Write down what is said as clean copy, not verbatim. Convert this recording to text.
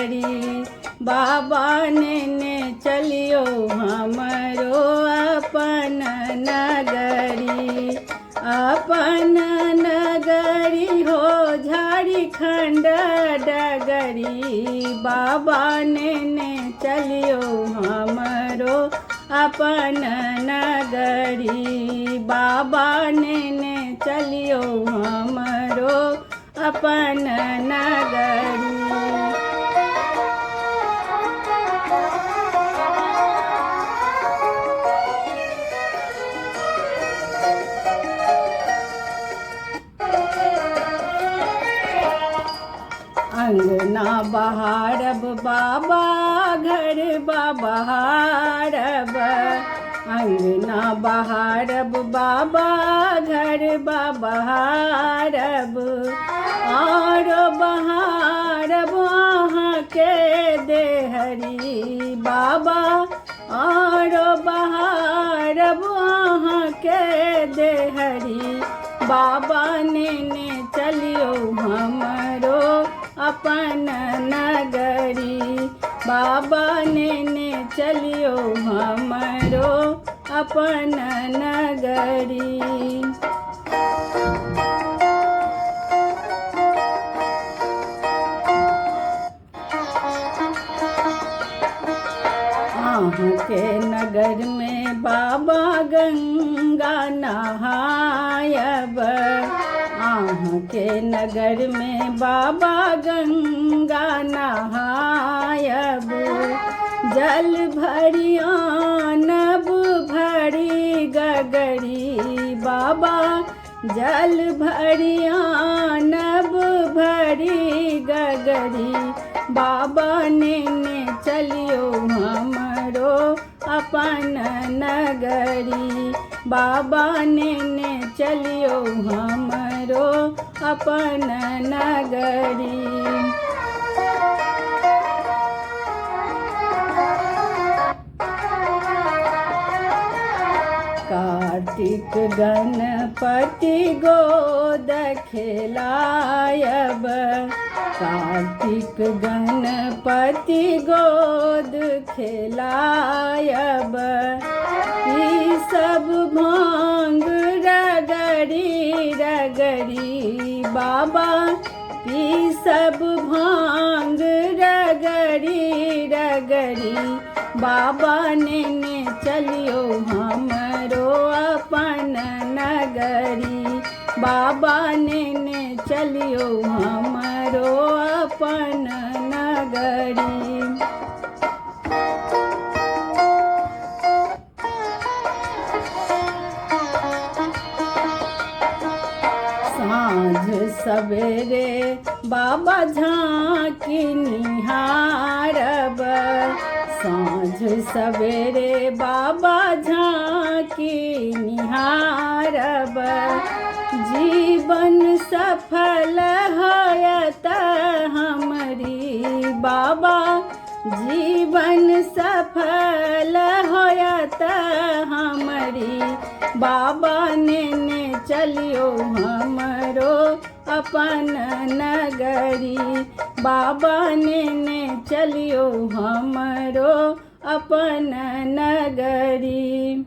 नगरी। बाबा ने चलियो हमरो अपन नगरी। अपन नगरी हो झारखंड डगरी। बाबा ने चलियो हमरो अपन नगरी। बाबा ने चलियो हमरो अपन नगरी। अंगना बहारब बाबा घर बहारब। अंगना बहारब बाबा घर बहारब। और बहारब अहाँ के देहरी बाबा। और बहारब अहाँ के देहरी। बाबा ने चलियो हमरो अपन नगरी। बाबा ने चलियो हमरो अपन नगरी। अहाँ के नगर में बाबा गंगा नहायब। अहाँ के नगर में बाबा गंगा नहायब। जल भरी आनब भरी गगरी बाबा। जल भरी आनब भरी गगरी। बाबा ने चलियो हमरो अपन नगरी। बाबा ने चलियो हमरो अपन नगरी। कार्तिक गणपति गोद खेलायब। कार्तिक गणपति गोद खेलायब। ई सब भांग रगड़ी रगड़ी बाबा। ई सब भांग रगड़ी रगड़ी। बाबा ने चलियो हमरो अपन नगरी। बाबा ने चलियो हमरो अपन नगरी। साँझ सवेरे बाबा झाँकी निहारब। साँझ सवेरे बाबा झाँकी निहारब। जीवन सफल होयत हमरी बाबा। जीवन सफल होयत हमरी। बाबा ने चलियो हमरो अपन नगरी। बाबा ने चलियो हमरो अपन नगरी।